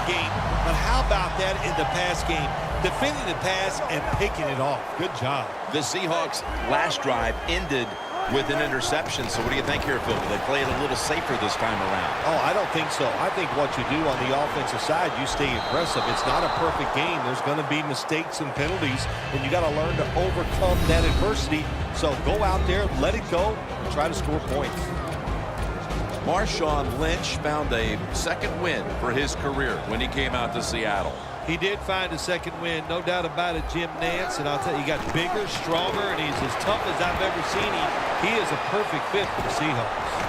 game, but how about that in the pass game? Defending the pass and picking it off. Good job. The Seahawks' last drive ended with an interception. So what do you think here, Phil? Will they play it a little safer this time around? Oh, I don't think so. I think what you do on the offensive side, you stay aggressive. It's not a perfect game. There's going to be mistakes and penalties, and you got to learn to overcome that adversity. So go out there, let it go, and try to score points. Marshawn Lynch found a second win for his career when he came out to Seattle. He did find a second win, no doubt about it, Jim Nance. And I'll tell you, he got bigger, stronger, and he's as tough as I've ever seen him. He is a perfect fit for the Seahawks.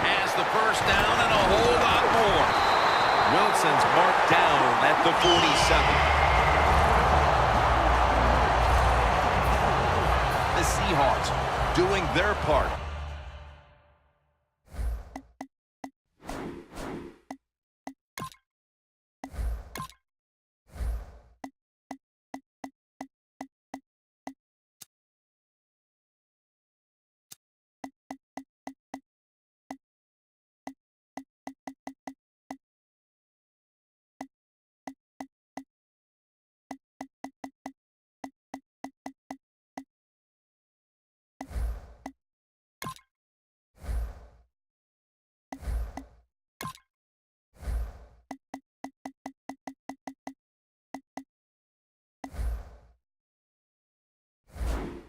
Has the first down and a whole lot more. Wilson's marked down at the 47. The Seahawks doing their part.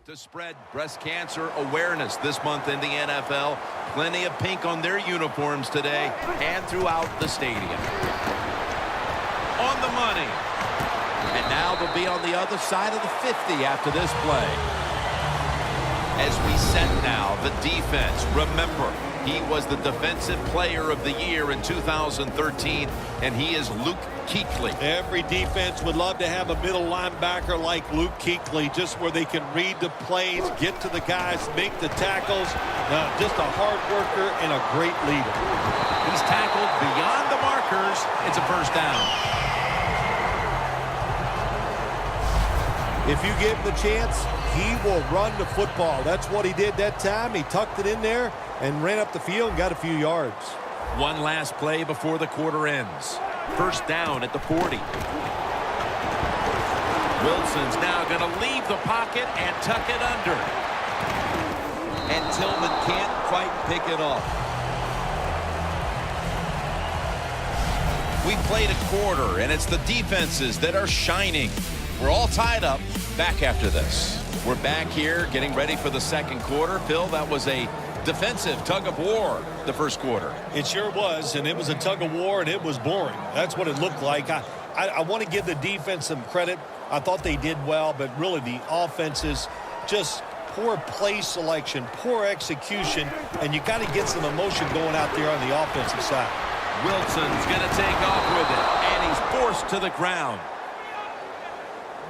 To spread breast cancer awareness this month in the NFL. Plenty of pink on their uniforms today and throughout the stadium. On the money. And now they'll be on the other side of the 50 after this play. As we set now, the defense. Remember, he was the Defensive Player of the Year in 2013, and he is Luke Kuechly. Every defense would love to have a middle linebacker like Luke Kuechly, just where they can read the plays, get to the guys, make the tackles. Just a hard worker and a great leader. He's tackled beyond the markers. It's a first down. If you give him the chance, he will run the football. That's what he did that time. He tucked it in there and ran up the field and got a few yards. One last play before the quarter ends. First down at the 40. Wilson's now going to leave the pocket and tuck it under. And Tillman can't quite pick it off. We played a quarter, and it's the defenses that are shining. We're all tied up. Back after this. We're back here getting ready for the second quarter. Phil, that was a defensive tug of war the first quarter. It sure was, and it was a tug of war, and it was boring. That's what it looked like. I want to give the defense some credit. I thought they did well, but really the offense is just poor play selection, poor execution, and you got to get some emotion going out there on the offensive side. Wilson's going to take off with it, and he's forced to the ground.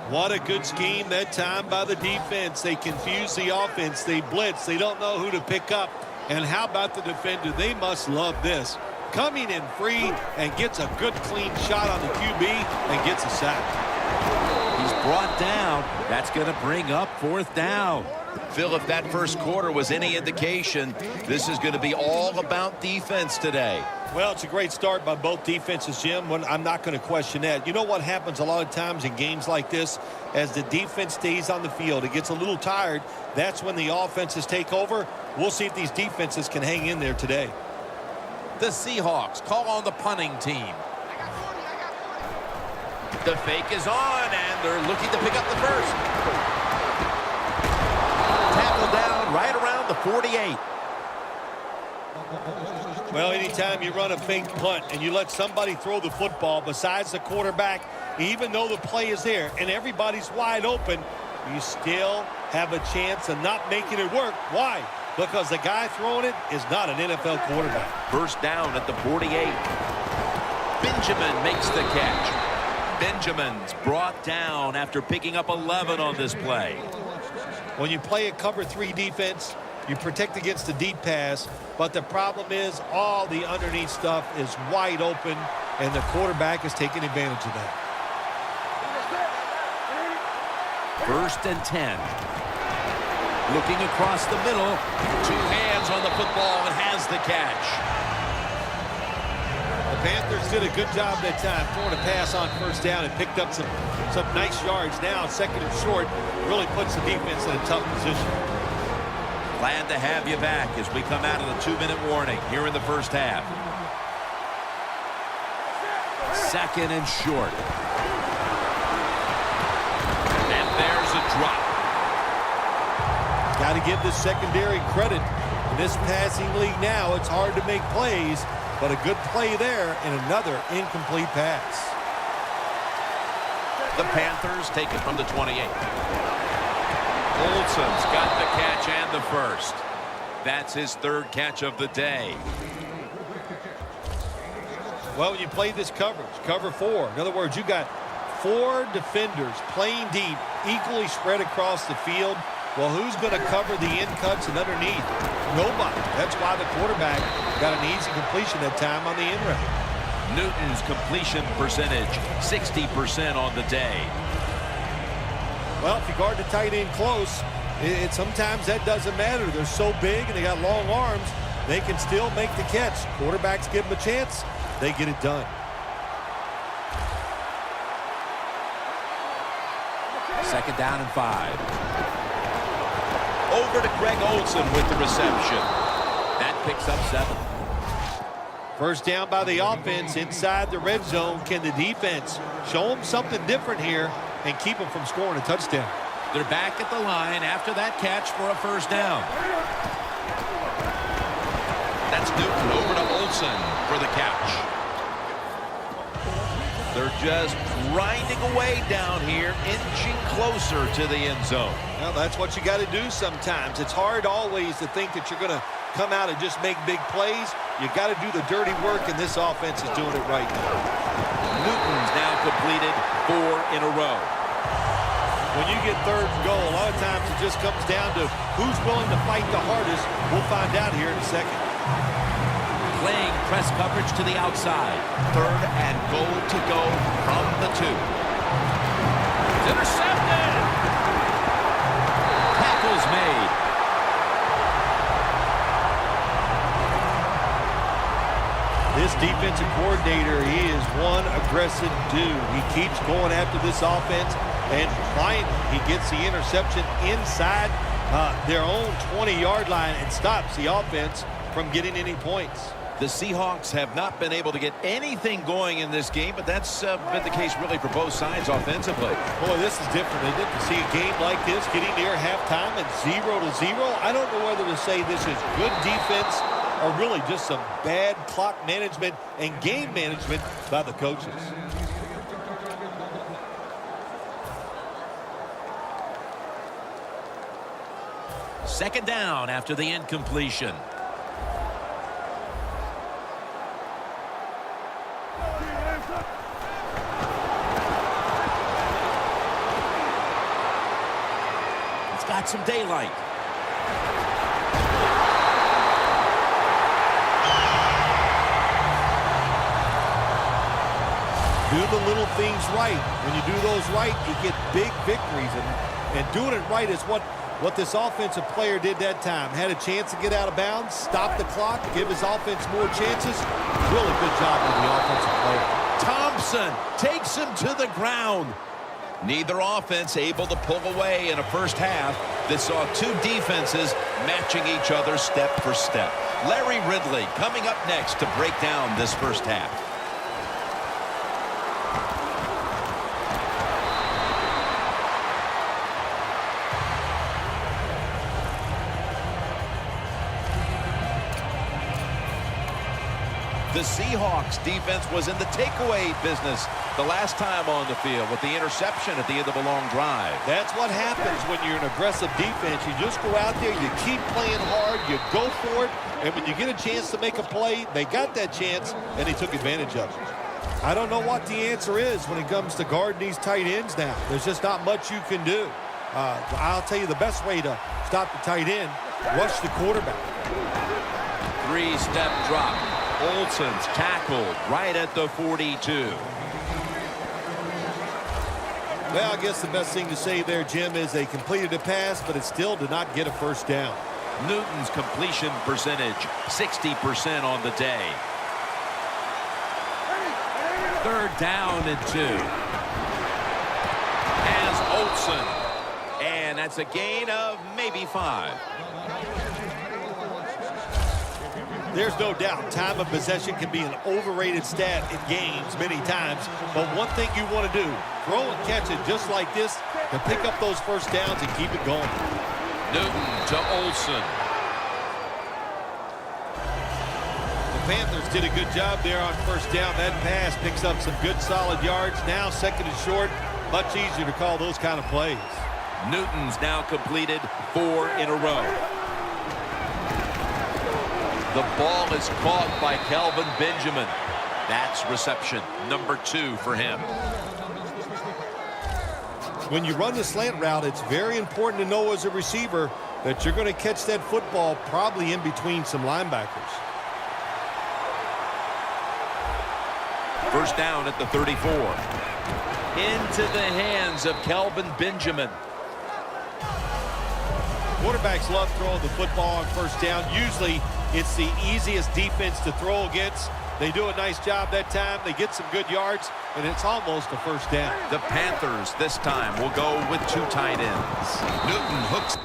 What a good scheme that time by the defense. They confuse the offense. They blitz. They don't know who to pick up. And how about the defender? They must love this. Coming in free and gets a good clean shot on the QB and gets a sack. He's brought down. That's going to bring up fourth down. Phil, if that first quarter was any indication, this is going to be all about defense today. Well, it's a great start by both defenses, Jim. I'm not going to question that. You know what happens a lot of times in games like this? As the defense stays on the field, it gets a little tired. That's when the offenses take over. We'll see if these defenses can hang in there today. The Seahawks call on the punting team. The fake is on, and they're looking to pick up the first. Tackle down right around the 48. Well, anytime you run a fake punt and you let somebody throw the football besides the quarterback, even though the play is there and everybody's wide open, you still have a chance of not making it work. Why? Because the guy throwing it is not an NFL quarterback. First down at the 48. Benjamin makes the catch. Benjamin's brought down after picking up 11 on this play. When you play a cover 3 defense, you protect against the deep pass, but the problem is all the underneath stuff is wide open, and the quarterback is taking advantage of that. First and 10. Looking across the middle. 2 hands on the football and has the catch. A Panthers did a good job that time throwing a pass on first down and picked up some nice yards. Now, second and short really puts the defense in a tough position. Glad to have you back as we come out of the 2-minute warning here in the first half. Second and short. And there's a drop. Got to give this secondary credit. In this passing league now, it's hard to make plays, but a good play there and another incomplete pass. The Panthers take it from the 28. Olsen's got the catch and the first. That's his third catch of the day. Well, when you play this coverage, cover 4. In other words, you got 4 defenders playing deep, equally spread across the field. Well, who's going to cover the in cuts and underneath? Nobody. That's why the quarterback got an easy completion that time on the in route. Newton's completion percentage, 60% on the day. Well, if you guard the tight end close, sometimes that doesn't matter. They're so big and they got long arms, they can still make the catch. Quarterbacks give them a chance, they get it done. Second down and 5. Over to Greg Olsen with the reception. That picks up 7. First down by the offense inside the red zone. Can the defense show them something different here and keep them from scoring a touchdown? They're back at the line after that catch for a first down. That's Newton over to Olsen for the catch. They're just grinding away down here, inching closer to the end zone. Well, that's what you got to do sometimes. It's hard always to think that you're going to come out and just make big plays. You got to do the dirty work, and this offense is doing it right now. Newton's now completed 4 in a row. When you get third and goal, a lot of times it just comes down to who's willing to fight the hardest. We'll find out here in a second. Playing press coverage to the outside. Third and goal to go from the 2. It's intercepted. Tackle's made. This defensive coordinator, he is one aggressive dude. He keeps going after this offense, and finally he gets the interception inside their own 20-yard line and stops the offense from getting any points. The Seahawks have not been able to get anything going in this game, but that's been the case really for both sides offensively. Boy, this is different. They didn't see a game like this getting near halftime and 0-0. I don't know whether to say this is good defense or really just some bad clock management and game management by the coaches. Second down after the incompletion. It's got some daylight. Do the little things right. When you do those right, you get big victories. And doing it right is what this offensive player did that time. Had a chance to get out of bounds, stop the clock, give his offense more chances. Really good job by the offensive player. Thompson takes him to the ground. Neither offense able to pull away in a first half that saw 2 defenses matching each other step for step. Larry Ridley coming up next to break down this first half. The Seahawks defense was in the takeaway business the last time on the field with the interception at the end of a long drive. That's what happens when you're an aggressive defense. You just go out there, you keep playing hard, you go for it, and when you get a chance to make a play, they got that chance, and they took advantage of it. I don't know what the answer is when it comes to guarding these tight ends now. There's just not much you can do. I'll tell you the best way to stop the tight end, rush the quarterback. 3-step drop. Olsen's tackled right at the 42. Well, I guess the best thing to say there, Jim, is they completed a pass, but it still did not get a first down. Newton's completion percentage, 60% on the day. Third down and 2. Has Olsen. And that's a gain of maybe 5. There's no doubt time of possession can be an overrated stat in games many times. But one thing you want to do, throw and catch it just like this to pick up those first downs and keep it going. Newton to Olsen. The Panthers did a good job there on first down. That pass picks up some good solid yards. Now second and short, much easier to call those kind of plays. Newton's now completed 4 in a row. The ball is caught by Kelvin Benjamin. That's reception number 2 for him. When you run the slant route, it's very important to know as a receiver that you're going to catch that football probably in between some linebackers. First down at the 34. Into the hands of Kelvin Benjamin. Quarterbacks love throwing the football on first down. Usually it's the easiest defense to throw against. They do a nice job that time. They get some good yards, and it's almost a first down. The Panthers this time will go with 2 tight ends. Newton hooks.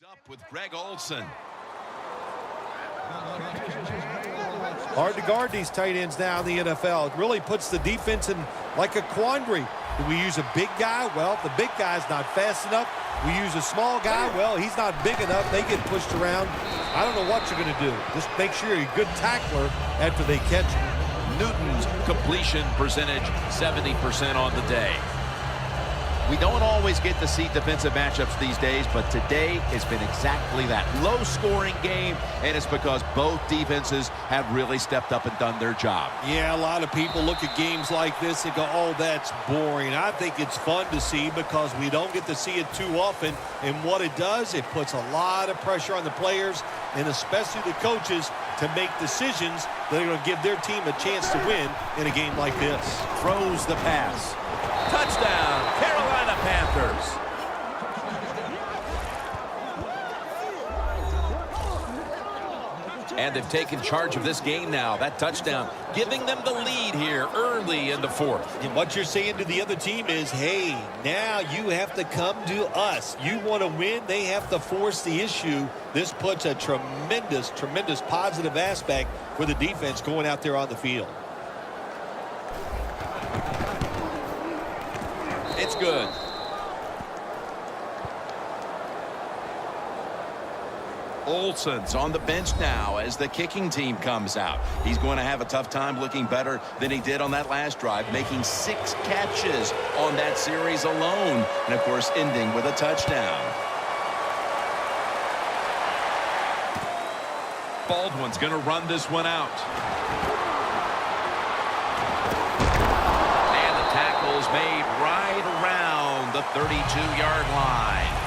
Up with Greg Olsen. Hard to guard these tight ends now in the NFL. It really puts the defense in like a quandary. Do we use a big guy? Well, if the big guy's not fast enough. We use a small guy. Well, he's not big enough. They get pushed around. I don't know what you're going to do. Just make sure you're a good tackler after they catch you. Newton's completion percentage 70% on the day. We don't always get to see defensive matchups these days, but today has been exactly that. Low-scoring game, and it's because both defenses have really stepped up and done their job. Yeah, a lot of people look at games like this and go, oh, that's boring. I think it's fun to see because we don't get to see it too often, and what it does, it puts a lot of pressure on the players and especially the coaches to make decisions that are going to give their team a chance to win in a game like this. Throws the pass. Touchdown, Carolina Panthers. And they've taken charge of this game now. That touchdown giving them the lead here early in the fourth. And what you're saying to the other team is, hey, now you have to come to us. You want to win, they have to force the issue. This puts a tremendous, tremendous positive aspect for the defense going out there on the field. It's good. Olsen's on the bench now as the kicking team comes out. He's going to have a tough time looking better than he did on that last drive, making 6 catches on that series alone, and of course ending with a touchdown. Baldwin's going to run this one out. And the tackle's made right around the 32-yard line.